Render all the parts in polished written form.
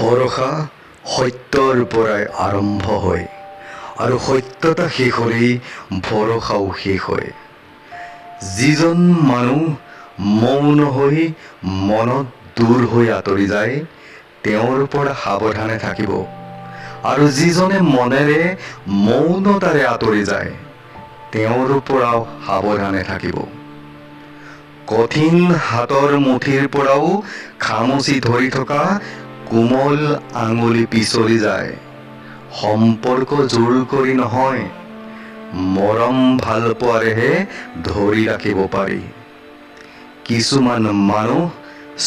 ভৰসা সত্যৰ পৰাই আৰম্ভ হয় আৰু সত্যতা শেষ হ'লেই ভৰসাও শেষ হয়। যিজন মানুহ মৌন হৈ মনত দূৰ হৈ আঁতৰি যায় তেওঁৰ পৰা সাৱধানে থাকিব, আৰু যিজনে মনেৰে মৌনতাৰে আঁতৰি যায় তেওঁৰ পৰাও সাৱধানে থাকিব। কঠিন হাতৰ মুঠিৰ পৰাও খামুচি ধৰি থকা কোমল আঙুলি পিছলি যায়। সম্পৰ্ক জোৰ কৰি নহয়, মৰম ভাল পোৱাৰেহে ধৰি ৰাখিব পাৰি। কিছুমান মানুহ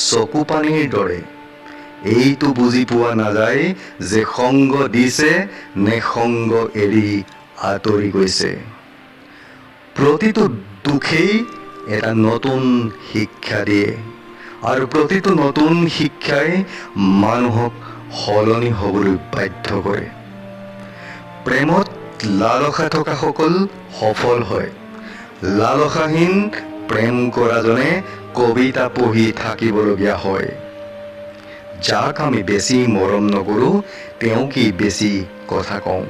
চকু পানীৰ দৰে, এইটো বুজি পোৱা নাযায় যে সংগ দিছে নে সংগ এৰি আঁতৰি গৈছে। প্ৰতিটো দুখেই এটা নতুন শিক্ষা দিয়ে, আৰু প্ৰতিটো নতুন শিক্ষাই মানুহক সলনি হ'বলৈ বাধ্য কৰে। প্ৰেমত লালসা থকাসকল সফল হয়। লালসাহীন প্ৰেম কৰাজনে কবিতা পঢ়ি থাকিবলগীয়া হয়। যাক আমি বেছি মৰম নকৰোঁ তেওঁকেই বেছি কথা কওঁ,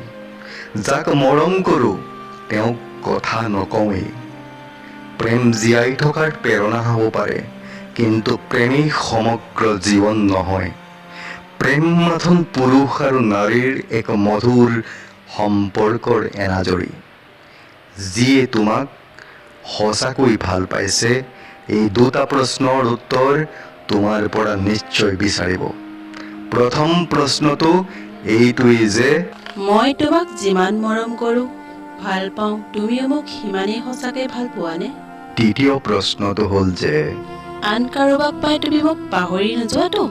যাক মৰম কৰোঁ তেওঁক কথা নকওঁৱেই। প্ৰেম জীয়াই থকাৰ প্ৰেৰণা হ'ব পাৰে, কিন্তু প্ৰেমেই সমগ্ৰ জীৱন নহয়। প্ৰেম মাথোন পুৰুষ আৰু নাৰীৰ এক মধুৰ সম্পৰ্কৰ এনাজৰী। যিয়ে তোমাক সঁচাকৈ ভাল পাইছে, এই দুটা প্ৰশ্নৰ উত্তৰ তোমাৰ পৰা নিশ্চয় বিচাৰিব। প্ৰথম প্ৰশ্নটো এইটোৱেই যে মই তোমাক যিমান মৰম কৰোঁ, ভাল পাওঁ, তুমিও মোক সিমানেই সঁচাকৈ ভাল পোৱানে? দ্বিতীয় প্ৰশ্নটো হ'ল যে আন কাৰোবাক পাই তুমি মোক পাহৰি নোযোৱাতো?